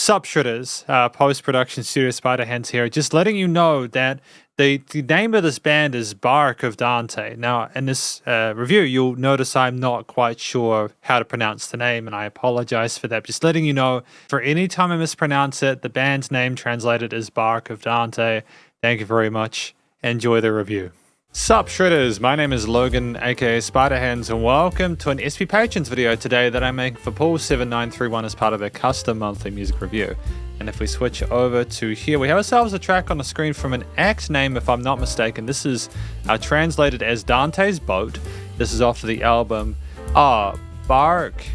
Sup Shredders, post-production studio Spiderhands here, just letting you know that the name of this band is Barque of Dante. Now, in this review, you'll notice I'm not quite sure how to pronounce the name, and I apologize for that. Just letting you know, for any time I mispronounce it, the band's name translated is Barque of Dante. Thank you very much. Enjoy the review. Sup Shredders, my name is Logan, aka Spiderhands, and welcome to an SP Patrons video today that I'm making for Paul7931 as part of a custom monthly music review. And if we switch over to here, we have ourselves a track on the screen from an X name, if I'm not mistaken. This is translated as Dante's Boat. This is off of the album Barque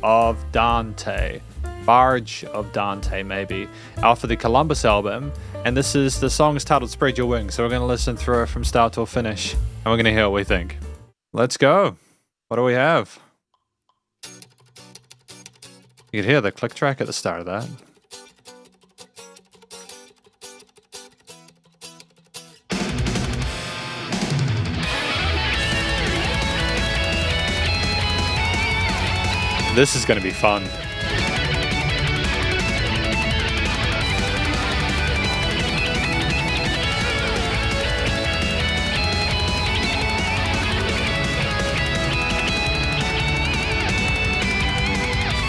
of Dante. Barge of Dante, maybe, off of the Columbus album. And the song is titled Spread Your Wings. So we're going to listen through it from start to finish, and we're going to hear what we think. Let's go. What do we have? You can hear the click track at the start of that. This is going to be fun.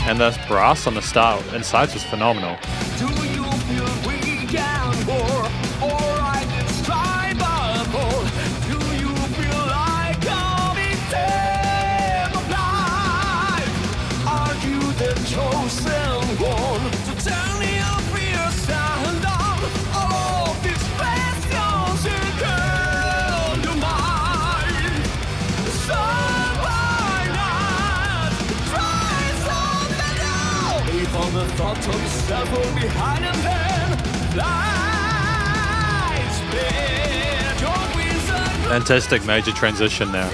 And the brass on the start inside was phenomenal. Do you feel we can war, or I indescribable? Do you feel like a victim of life? Are you the chosen one to turn your fears and down? All of these questions you curl your mind. So on the thought of yourself behind and then flies split your wings and Fantastic major transition there.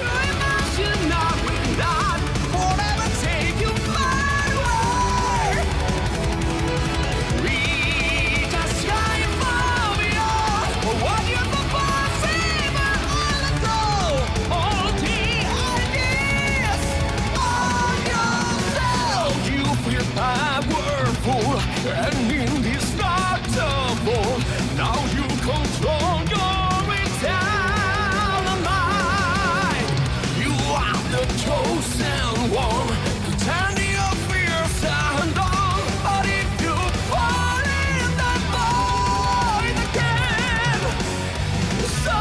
and indestructible. Now you control your eternal mind. You are the chosen one to turn your fears and on. But if you fall in that void again, so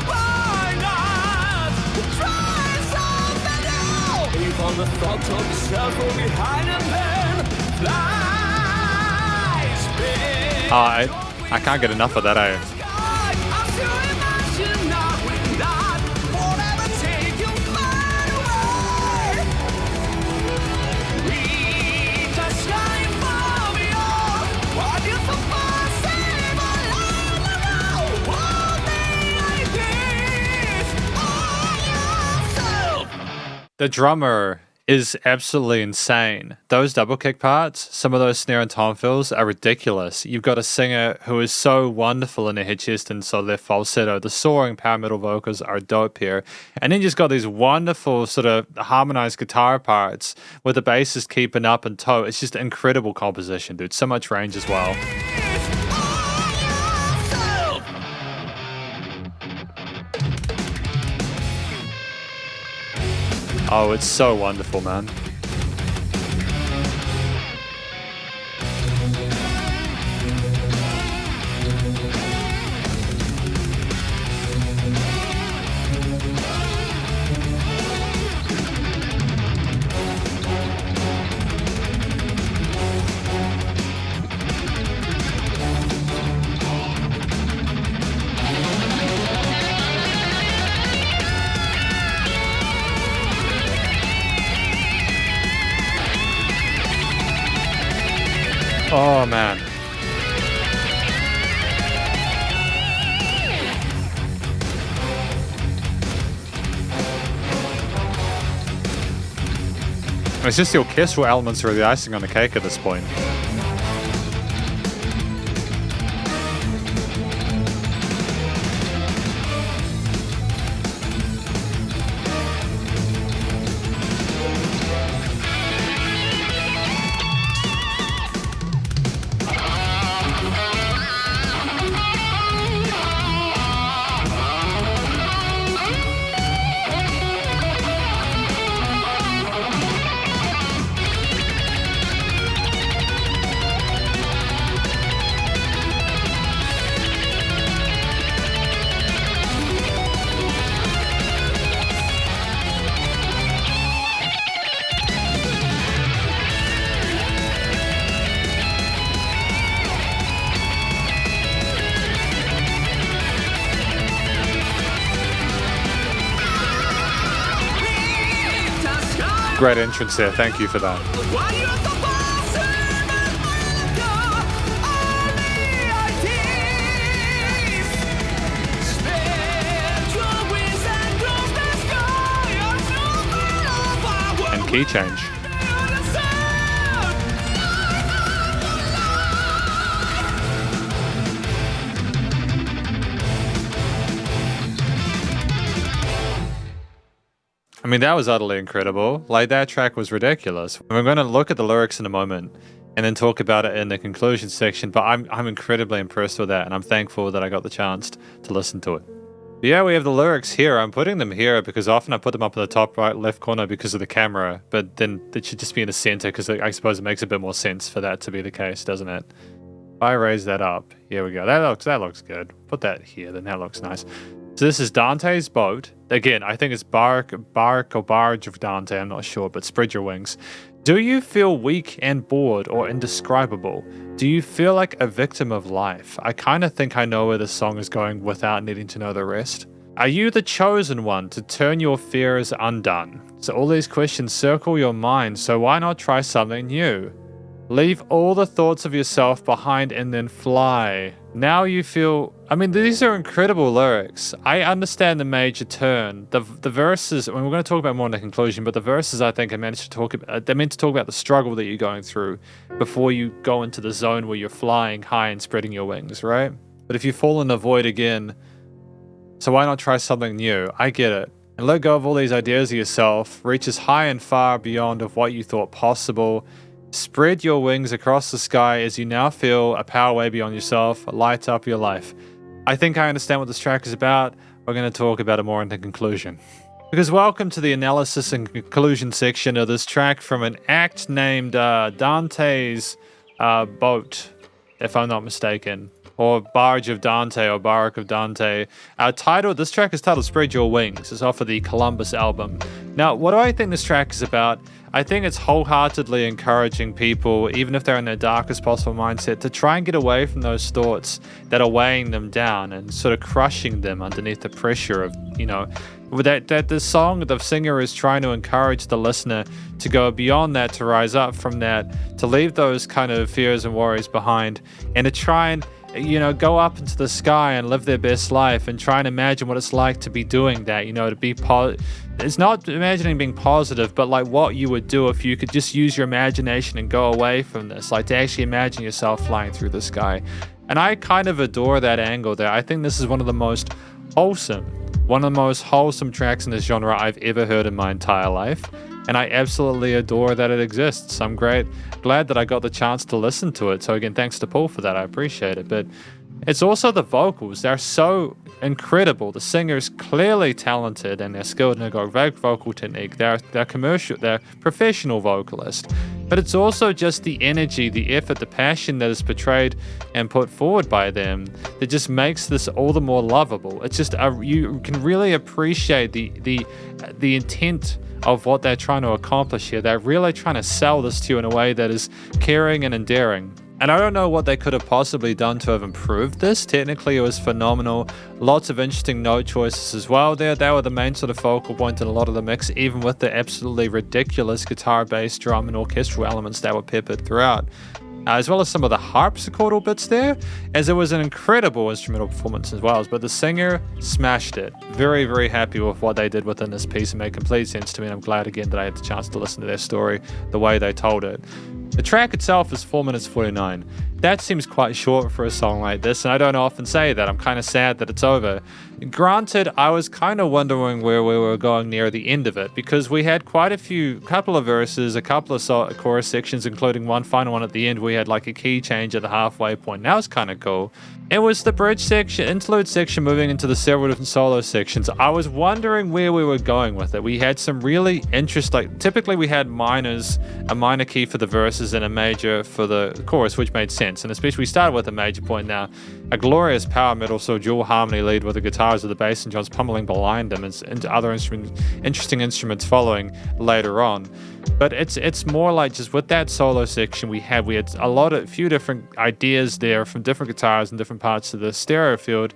why not try something new? Even the thought of yourself will be behind and then fly. I can't get enough of that, The drummer is absolutely insane. Those double kick parts, some of those snare and tom fills are ridiculous. You've got a singer who is so wonderful in their head chest and so their falsetto. The soaring power metal vocals are dope here. And then you just got these wonderful sort of harmonized guitar parts with the bassist keeping up and toe. It's just incredible composition, dude. So much range as well. Oh, it's so wonderful, man. Oh, man. It's just the orchestral elements are the icing on the cake at this point. Great entrance there. Thank you for that. Why you're the boss of America, only ideas. Spread your wings and close the sky. And key change. I mean, that was utterly incredible. Like, that track was ridiculous. We're going to look at the lyrics in a moment and then talk about it in the conclusion section, but I'm incredibly impressed with that, and I'm thankful that I got the chance to listen to it. But yeah, we have the lyrics here. I'm putting them here because often I put them up in the top right, left corner because of the camera, but then it should just be in the center because I suppose it makes a bit more sense for that to be the case, doesn't it? If I raise that up, here we go. That looks good. Put that here, then that looks nice. So this is Dante's boat. Again, I think it's Barque or Barge of Dante, I'm not sure, but spread your wings. Do you feel weak and bored or indescribable? Do you feel like a victim of life? I kind of think I know where this song is going without needing to know the rest. Are you the chosen one to turn your fears undone? So all these questions circle your mind, so why not try something new? Leave all the thoughts of yourself behind and then fly. Now you feel... I mean, these are incredible lyrics. I understand the major turn. The verses... I mean, we're going to talk about more in the conclusion, but the verses, I think, are meant to talk about... They're meant to talk about the struggle that you're going through before you go into the zone where you're flying high and spreading your wings, right? But if you fall in the void again, so why not try something new? I get it. And let go of all these ideas of yourself. Reach as high and far beyond of what you thought possible. Spread your wings across the sky as you now feel a power way beyond yourself, light up your life. I think I understand what this track is about. We're going to talk about it more in the conclusion. Because welcome to the analysis and conclusion section of this track from an act named Dante's Boat, if I'm not mistaken. Or Barge of Dante, or Barque of Dante. This track is titled Spread Your Wings. It's off of the Columbus album. Now, what do I think this track is about? I think it's wholeheartedly encouraging people, even if they're in their darkest possible mindset, to try and get away from those thoughts that are weighing them down and sort of crushing them underneath the pressure of, that the song, the singer is trying to encourage the listener to go beyond that, to rise up from that, to leave those kind of fears and worries behind, and to try and go up into the sky and live their best life and try and imagine what it's like to be doing that, to be it's not imagining being positive, but like what you would do if you could just use your imagination and go away from this, like to actually imagine yourself flying through the sky. And I kind of adore that angle there. I think this is one of the most wholesome tracks in this genre I've ever heard in my entire life. And I absolutely adore that it exists. I'm glad that I got the chance to listen to it. So again, thanks to Paul for that. I appreciate it. But it's also the vocals. They're so incredible. The singer's clearly talented and they're skilled and they've got great vocal technique. They're professional vocalists. But it's also just the energy, the effort, the passion that is portrayed and put forward by them that just makes this all the more lovable. It's just you can really appreciate the intent of what they're trying to accomplish here. They're really trying to sell this to you in a way that is caring and endearing. And I don't know what they could have possibly done to have improved this. Technically, it was phenomenal. Lots of interesting note choices as well there. They were the main sort of focal point in a lot of the mix, even with the absolutely ridiculous guitar, bass, drum, and orchestral elements that were peppered throughout. As well as some of the harpsichordal bits there, as it was an incredible instrumental performance as well. But the singer smashed it. Very, very happy with what they did within this piece. It made complete sense to me, and I'm glad again that I had the chance to listen to their story the way they told it. The track itself is 4 minutes 49. That seems quite short for a song like this, and I don't often say that. I'm kind of sad that it's over. Granted, I was kind of wondering where we were going near the end of it, because we had couple of verses, a couple of chorus sections, including one final one at the end. We had like a key change at the halfway point. That was kind of cool. It was the bridge section, interlude section, moving into the several different solo sections. I was wondering where we were going with it. We had some really typically we had minors, a minor key for the verses and a major for the chorus, which made sense. And especially we started with a major point now, a glorious power metal, so dual harmony lead with the guitars of the bass and drums pummeling behind them and other interesting instruments following later on. But it's more like just with that solo section we had a few different ideas there from different guitars and different parts of the stereo field.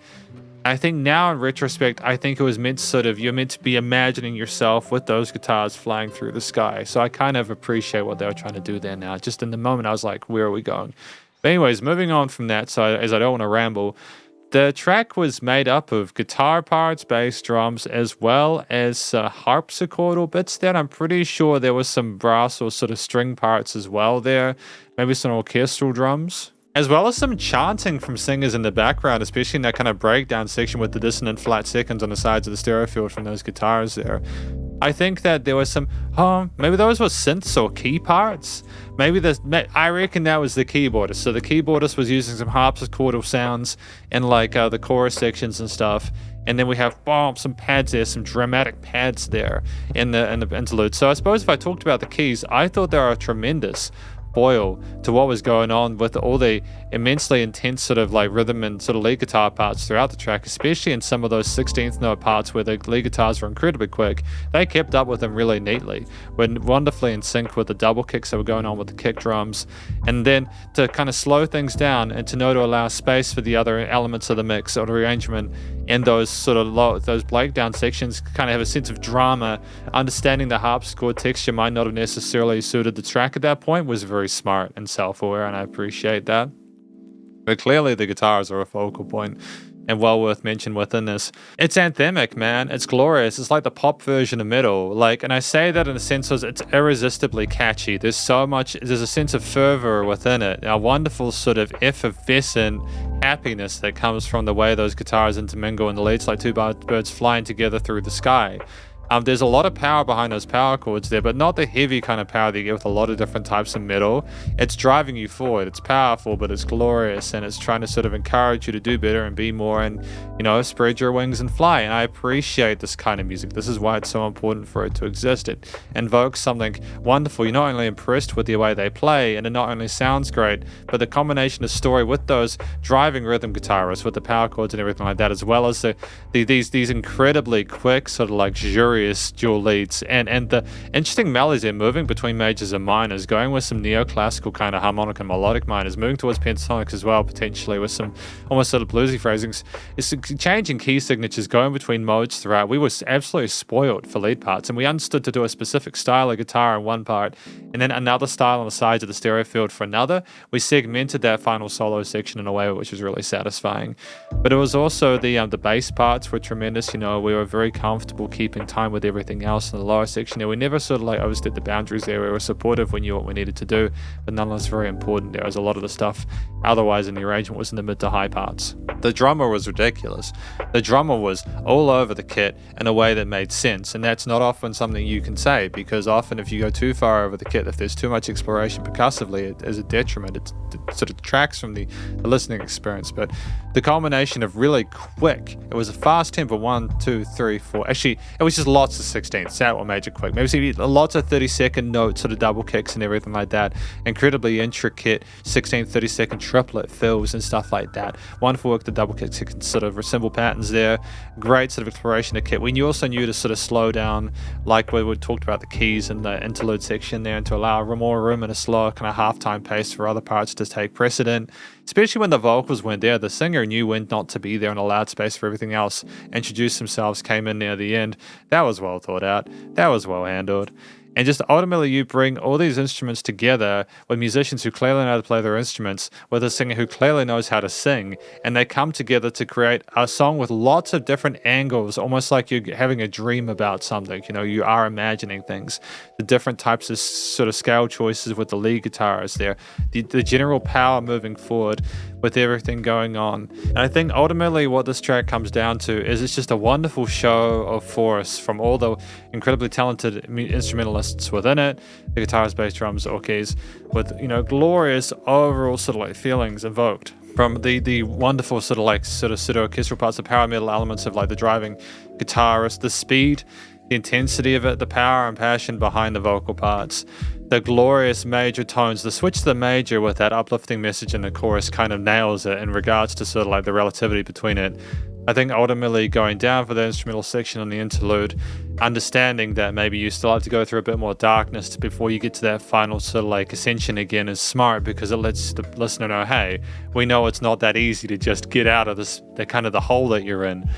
I think now in retrospect, I think it was meant to sort of, you're meant to be imagining yourself with those guitars flying through the sky. So I kind of appreciate what they were trying to do there now. Just in the moment, I was like, where are we going? But anyways, moving on from that, so as I don't want to ramble, the track was made up of guitar parts, bass, drums, as well as harpsichordal bits there. I'm pretty sure there was some brass or sort of string parts as well there. Maybe some orchestral drums. As well as some chanting from singers in the background, especially in that kind of breakdown section with the dissonant flat seconds on the sides of the stereo field from those guitars there. I think that there was some, maybe those were synths or key parts. I reckon that was the keyboardist. So the keyboardist was using some harpsichordal sounds in like the chorus sections and stuff. And then we have some pads there, some dramatic pads there in the interlude. So I suppose if I talked about the keys, I thought they were tremendous foil to what was going on with all the immensely intense sort of like rhythm and sort of lead guitar parts throughout the track, especially in some of those 16th note parts where the lead guitars were incredibly quick. They kept up with them really neatly, were wonderfully in sync with the double kicks that were going on with the kick drums, and then to kind of slow things down and to know to allow space for the other elements of the mix or the arrangement in those sort of those breakdown sections, kind of have a sense of drama. Understanding the harpsichord texture might not have necessarily suited the track at that point was very smart and self-aware, and I appreciate that. But clearly the guitars are a focal point and well worth mention within this. It's anthemic, man. It's glorious. It's like the pop version of metal. And I say that in a sense as it's irresistibly catchy. There's a sense of fervor within it. A wonderful sort of effervescent happiness that comes from the way those guitars intermingle and the leads like two birds flying together through the sky. There's a lot of power behind those power chords there, but not the heavy kind of power that you get with a lot of different types of metal. It's driving you forward. It's powerful, but it's glorious, and it's trying to sort of encourage you to do better and be more and, spread your wings and fly. And I appreciate this kind of music. This is why it's so important for it to exist. It invokes something wonderful. You're not only impressed with the way they play, and it not only sounds great, but the combination of story with those driving rhythm guitarists, with the power chords and everything like that, as well as these incredibly quick sort of luxurious dual leads and the interesting melodies there, moving between majors and minors, going with some neoclassical kind of harmonic and melodic minors, moving towards pentatonics as well, potentially with some almost sort of bluesy phrasings. It's changing key signatures, going between modes throughout. We were absolutely spoiled for lead parts, and we understood to do a specific style of guitar in one part and then another style on the sides of the stereo field for another. We segmented that final solo section in a way which was really satisfying. But it was also the bass parts were tremendous. We were very comfortable keeping time with everything else in the lower section there. We never sort of overstayed the boundaries there. We were supportive. We knew what we needed to do, but nonetheless very important there, as a lot of the stuff otherwise in the arrangement was in the mid to high parts. The drummer was ridiculous. The drummer was all over the kit in a way that made sense, and that's not often something you can say, because often if you go too far over the kit, if there's too much exploration percussively, it is a detriment. It sort of detracts from the listening experience. But the culmination of really quick, it was a fast tempo, 1, 2, 3, 4. Actually, it was just lots of 16ths. That what made it quick. Maybe see lots of 30-second notes, sort of double kicks and everything like that. Incredibly intricate 16, 30-second triplet fills and stuff like that. Wonderful work, the double kicks, sort of cymbal patterns there. Great sort of exploration of kit. We also knew to sort of slow down, like we talked about the keys in the interlude section there, and to allow more room and a slower kind of half-time pace for other parts to take precedent. Especially when the vocals weren't there. The singer knew when not to be there and allowed space for everything else. Introduced themselves, came in near the end. That was well thought out. That was well handled. And just ultimately you bring all these instruments together with musicians who clearly know how to play their instruments, with a singer who clearly knows how to sing, and they come together to create a song with lots of different angles, almost like you're having a dream about something. You are imagining things. The different types of sort of scale choices with the lead guitars there, the general power moving forward with everything going on. And I think ultimately what this track comes down to is it's just a wonderful show of force from all the incredibly talented instrumentalists within it, the guitars, bass, drums, orches, with glorious overall sort of feelings evoked from the wonderful sort of pseudo orchestral parts, the power metal elements of the driving guitarist, the speed, the intensity of it, the power and passion behind the vocal parts, the glorious major tones. The switch to the major with that uplifting message in the chorus kind of nails it in regards to sort of the relativity between it. I think ultimately going down for the instrumental section on the interlude, understanding that maybe you still have to go through a bit more darkness before you get to that final sort of like ascension again is smart, because it lets the listener know, hey, we know it's not that easy to just get out of this, the kind of the hole that you're in.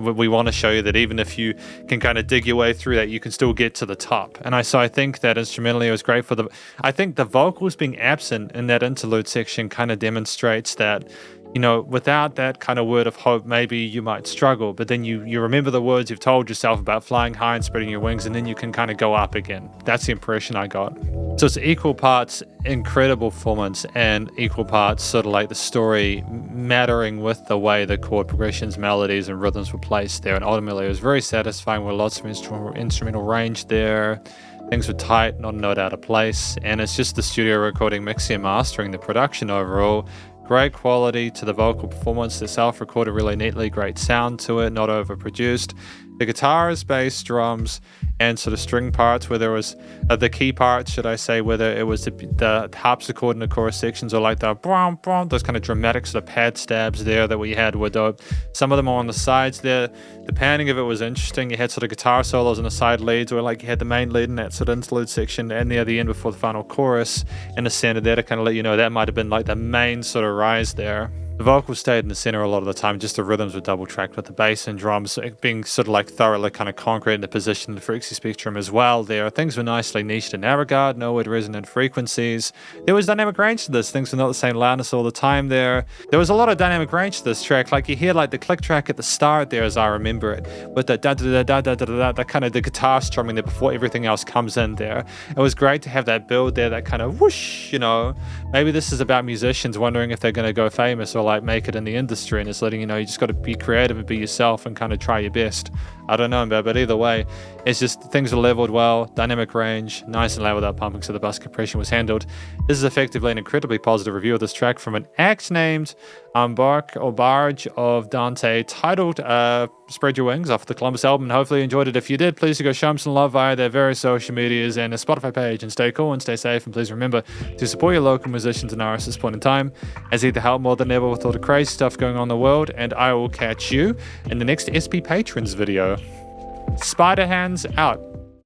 We want to show you that even if you can kind of dig your way through that, you can still get to the top. And I think that instrumentally it was great for I think the vocals being absent in that interlude section kind of demonstrates that, you know, without that kind of word of hope, maybe you might struggle, but then you remember the words you've told yourself about flying high and spreading your wings, and then you can kind of go up again. That's the impression I got. So it's equal parts incredible performance and equal parts sort of like the story mattering with the way the chord progressions, melodies, and rhythms were placed there. And ultimately it was very satisfying with lots of instrumental range there. Things were tight, not a note out of place, and it's just the studio recording, mixing and mastering, the production overall. Great quality to the vocal performance. The self-recorded really neatly, great sound to it, not overproduced. The guitars, bass, drums, and sort of string parts, where there was the key parts, should I say, whether it was the harpsichord in the chorus sections or like the brum, brum, those kind of dramatic sort of pad stabs there that we had were dope. Some of them are on the sides there. The panning of it was interesting. You had sort of guitar solos on the side leads, or like you had the main lead in that sort of interlude section and near the end before the final chorus, and the center there to kind of let you know that might have been like the main sort of rise there. The vocals stayed in the center a lot of the time, just the rhythms were double tracked with the bass and drums being sort of like thoroughly kind of concrete in the position of the frequency spectrum as well there. Things were nicely niched in that regard, no weird resonant frequencies. There was dynamic range to this, things were not the same loudness all the time there. There was a lot of dynamic range to this track, like you hear like the click track at the start there as I remember it, with the da-da-da-da-da-da-da, that kind of the guitar strumming there before everything else comes in there. It was great to have that build there, that kind of whoosh, you know. Maybe this is about musicians wondering if they're going to go famous or like make it in the industry, and it's letting you know you just got to be creative and be yourself and kind of try your best. I don't know, but either way, it's just things are leveled well, dynamic range, nice and loud without pumping, so the bus compression was handled. This is effectively an incredibly positive review of this track from an act named Barque of Dante, titled Spread Your Wings, off the Columbus album, and hopefully you enjoyed it. If you did, please do go show them some love via their various social medias and a Spotify page, and stay cool and stay safe, and please remember to support your local musicians and artists at this point in time, as they help more than ever with all the crazy stuff going on in the world, and I will catch you in the next SP Patrons video. Spiderhands out.